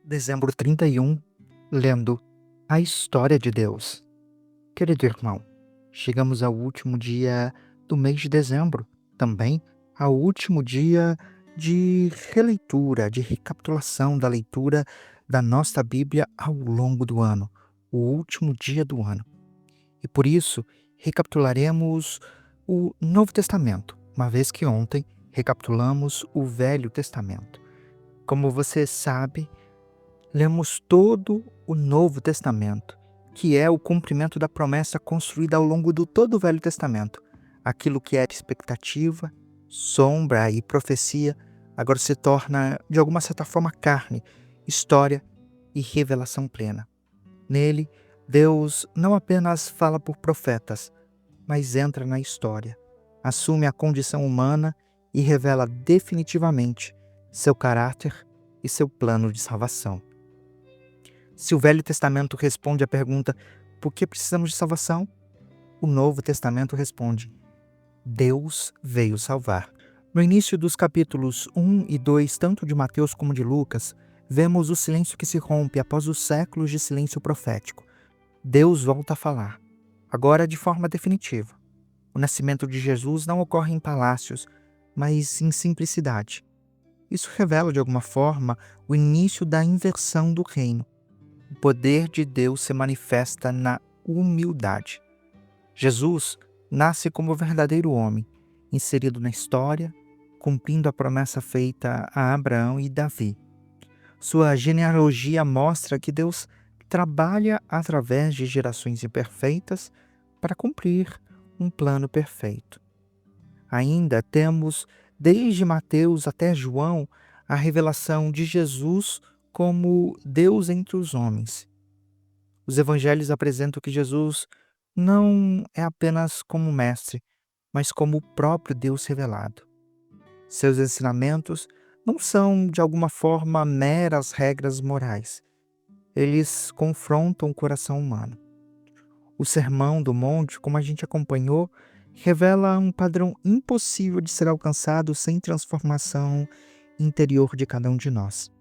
Dezembro 31, lendo a história de Deus. Querido irmão, chegamos ao último dia do mês de dezembro, também ao último dia de releitura, de recapitulação da leitura da nossa Bíblia ao longo do ano, o último dia do ano. E por isso, recapitularemos o Novo Testamento, uma vez que ontem recapitulamos o Velho Testamento. Como você sabe, lemos todo o Novo Testamento, que é o cumprimento da promessa construída ao longo do todo o Velho Testamento. Aquilo que era expectativa, sombra e profecia, agora se torna, de alguma certa forma, carne, história e revelação plena. Nele, Deus não apenas fala por profetas, mas entra na história, assume a condição humana e revela definitivamente seu caráter e seu plano de salvação. Se o Velho Testamento responde à pergunta por que precisamos de salvação, o Novo Testamento responde: Deus veio salvar. No início dos capítulos 1 e 2, tanto de Mateus como de Lucas, vemos o silêncio que se rompe após os séculos de silêncio profético. Deus volta a falar, agora de forma definitiva. O nascimento de Jesus não ocorre em palácios, mas em simplicidade. Isso revela, de alguma forma, o início da inversão do reino. O poder de Deus se manifesta na humildade. Jesus nasce como verdadeiro homem, inserido na história, cumprindo a promessa feita a Abraão e Davi. Sua genealogia mostra que Deus trabalha através de gerações imperfeitas para cumprir um plano perfeito. Ainda temos, desde Mateus até João, a revelação de Jesus como Deus entre os homens. Os evangelhos apresentam que Jesus não é apenas como mestre, mas como o próprio Deus revelado. Seus ensinamentos não são, de alguma forma, meras regras morais. Eles confrontam o coração humano. O Sermão do Monte, como a gente acompanhou, revela um padrão impossível de ser alcançado sem transformação interior de cada um de nós.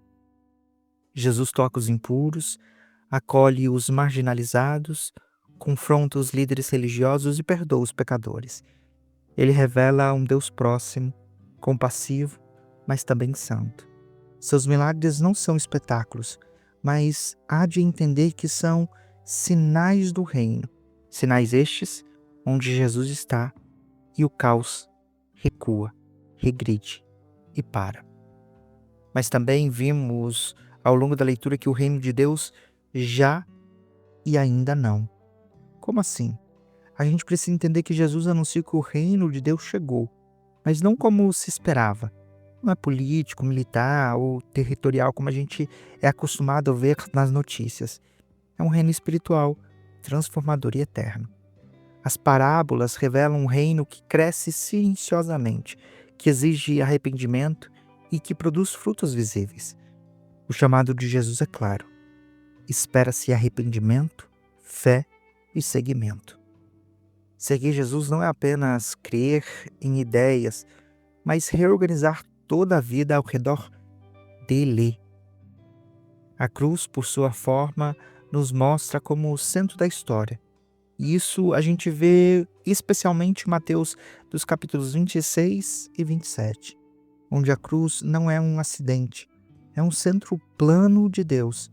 Jesus toca os impuros, acolhe os marginalizados, confronta os líderes religiosos e perdoa os pecadores. Ele revela um Deus próximo, compassivo, mas também santo. Seus milagres não são espetáculos, mas há de entender que são sinais do reino. Sinais estes onde Jesus está e o caos recua, regride e para. Mas também vimos ao longo da leitura que o reino de Deus já e ainda não. Como assim? A gente precisa entender que Jesus anuncia que o reino de Deus chegou, mas não como se esperava. Não é político, militar ou territorial como a gente é acostumado a ver nas notícias. É um reino espiritual, transformador e eterno. As parábolas revelam um reino que cresce silenciosamente, que exige arrependimento e que produz frutos visíveis. O chamado de Jesus é claro. Espera-se arrependimento, fé e seguimento. Seguir Jesus não é apenas crer em ideias, mas reorganizar toda a vida ao redor dele. A cruz, por sua forma, nos mostra como o centro da história. E isso a gente vê especialmente em Mateus dos capítulos 26 e 27, onde a cruz não é um acidente, é um centro plano de Deus.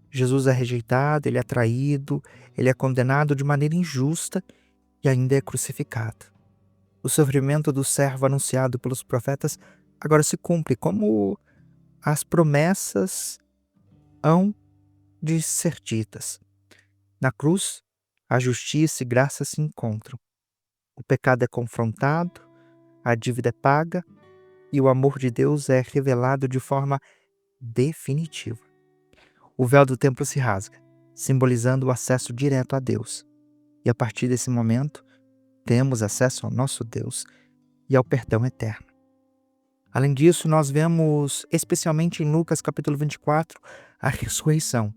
Jesus é rejeitado, ele é traído, ele é condenado de maneira injusta e ainda é crucificado. O sofrimento do servo anunciado pelos profetas agora se cumpre, como as promessas hão de ser ditas. Na cruz, a justiça e graça se encontram. O pecado é confrontado, a dívida é paga e o amor de Deus é revelado de forma definitiva. O véu do templo se rasga, simbolizando o acesso direto a Deus. E a partir desse momento, temos acesso ao nosso Deus e ao perdão eterno. Além disso, nós vemos, especialmente em Lucas capítulo 24, a ressurreição,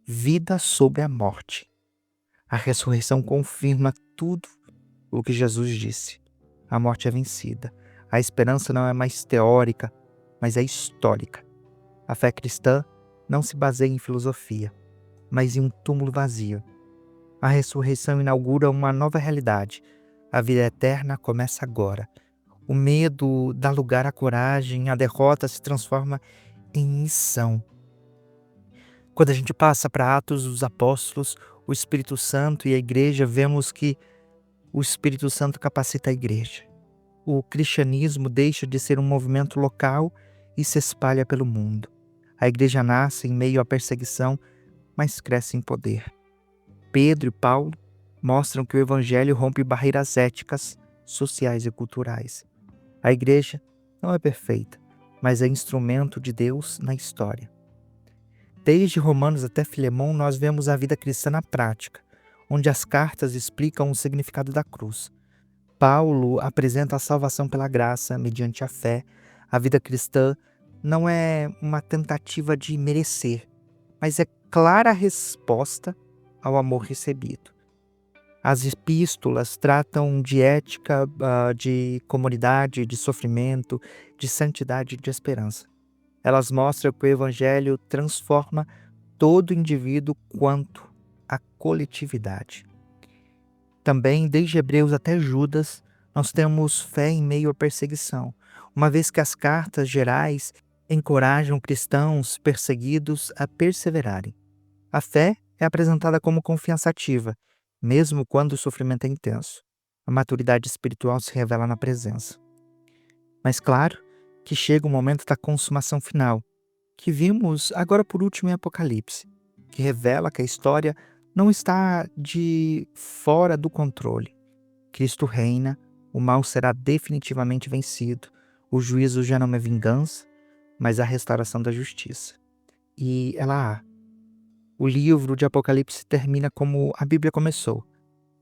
vida sobre a morte. A ressurreição confirma tudo o que Jesus disse. A morte é vencida. A esperança não é mais teórica, mas é histórica. A fé cristã não se baseia em filosofia, mas em um túmulo vazio. A ressurreição inaugura uma nova realidade. A vida eterna começa agora. O medo dá lugar à coragem, a derrota se transforma em missão. Quando a gente passa para Atos dos Apóstolos, o Espírito Santo e a igreja, vemos que o Espírito Santo capacita a igreja. O cristianismo deixa de ser um movimento local e se espalha pelo mundo. A igreja nasce em meio à perseguição, mas cresce em poder. Pedro e Paulo mostram que o evangelho rompe barreiras éticas, sociais e culturais. A igreja não é perfeita, mas é instrumento de Deus na história. Desde Romanos até Filemão, nós vemos a vida cristã na prática, onde as cartas explicam o significado da cruz. Paulo apresenta a salvação pela graça, mediante a fé. A vida cristã não é uma tentativa de merecer, mas é clara resposta ao amor recebido. As epístolas tratam de ética, de comunidade, de sofrimento, de santidade e de esperança. Elas mostram que o evangelho transforma todo indivíduo quanto a coletividade. Também, desde Hebreus até Judas, nós temos fé em meio à perseguição, uma vez que as cartas gerais encorajam cristãos perseguidos a perseverarem. A fé é apresentada como confiança ativa, mesmo quando o sofrimento é intenso. A maturidade espiritual se revela na presença. Mas claro que chega o momento da consumação final, que vimos agora por último em Apocalipse, que revela que a história não está de fora do controle. Cristo reina, o mal será definitivamente vencido, o juízo já não é vingança, mas a restauração da justiça. E ela há. O livro de Apocalipse termina como a Bíblia começou,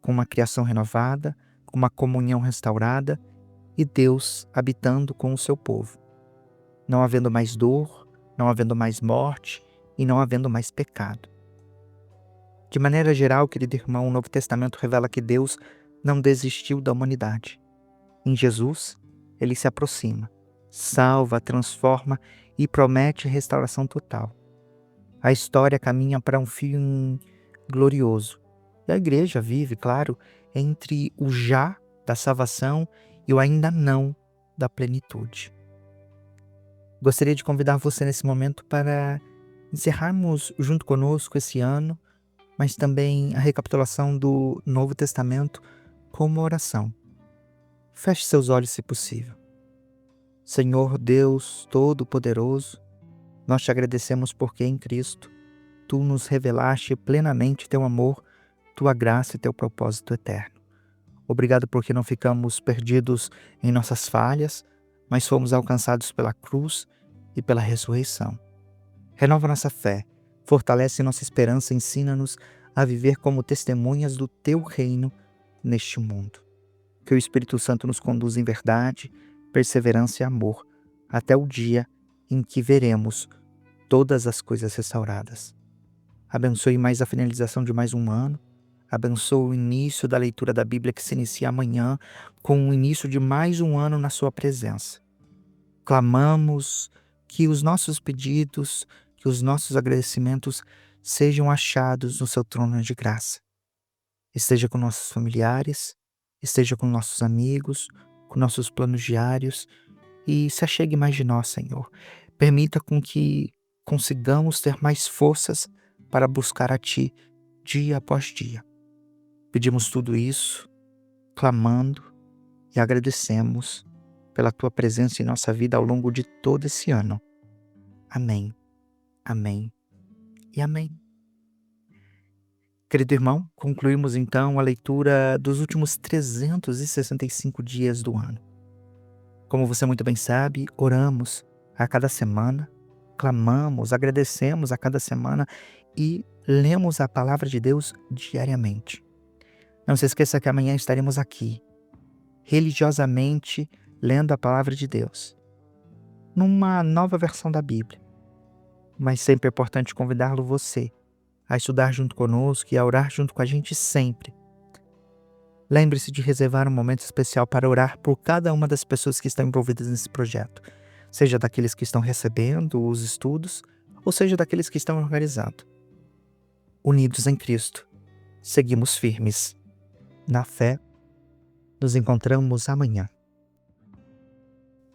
com uma criação renovada, com uma comunhão restaurada e Deus habitando com o seu povo. Não havendo mais dor, não havendo mais morte e não havendo mais pecado. De maneira geral, querido irmão, o Novo Testamento revela que Deus não desistiu da humanidade. Em Jesus, ele se aproxima, salva, transforma e promete restauração total. A história caminha para um fim glorioso. E a igreja vive, claro, entre o já da salvação e o ainda não da plenitude. Gostaria de convidar você nesse momento para encerrarmos junto conosco esse ano, mas também a recapitulação do Novo Testamento com uma oração. Feche seus olhos se possível. Senhor Deus Todo-Poderoso, nós te agradecemos porque em Cristo tu nos revelaste plenamente teu amor, tua graça e teu propósito eterno. Obrigado porque não ficamos perdidos em nossas falhas, mas fomos alcançados pela cruz e pela ressurreição. Renova nossa fé, fortalece nossa esperança, ensina-nos a viver como testemunhas do teu reino neste mundo. Que o Espírito Santo nos conduza em verdade, perseverança e amor, até o dia em que veremos todas as coisas restauradas. Abençoe mais a finalização de mais um ano, abençoe o início da leitura da Bíblia que se inicia amanhã, com o início de mais um ano na sua presença. Clamamos que os nossos pedidos, que os nossos agradecimentos sejam achados no seu trono de graça. Esteja com nossos familiares, esteja com nossos amigos, com nossos planos diários e se achegue mais de nós, Senhor. Permita com que consigamos ter mais forças para buscar a Ti dia após dia. Pedimos tudo isso, clamando e agradecemos pela Tua presença em nossa vida ao longo de todo esse ano. Amém, amém e amém. Querido irmão, concluímos então a leitura dos últimos 365 dias do ano. Como você muito bem sabe, oramos a cada semana, clamamos, agradecemos a cada semana e lemos a palavra de Deus diariamente. Não se esqueça que amanhã estaremos aqui, religiosamente lendo a palavra de Deus, numa nova versão da Bíblia. Mas sempre é importante convidá-lo você a estudar junto conosco e a orar junto com a gente sempre. Lembre-se de reservar um momento especial para orar por cada uma das pessoas que estão envolvidas nesse projeto, seja daqueles que estão recebendo os estudos ou seja, daqueles que estão organizados. Unidos em Cristo, seguimos firmes. Na fé, nos encontramos amanhã.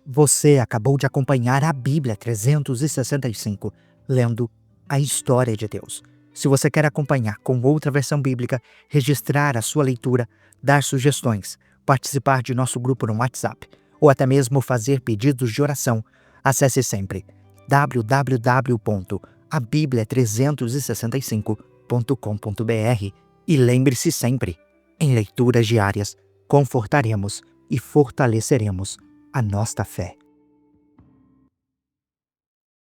Você acabou de acompanhar a Bíblia 365, lendo a história de Deus. Se você quer acompanhar com outra versão bíblica, registrar a sua leitura, dar sugestões, participar de nosso grupo no WhatsApp, ou até mesmo fazer pedidos de oração, acesse sempre www.abiblia365.com.br e lembre-se sempre, em leituras diárias, confortaremos e fortaleceremos a nossa fé.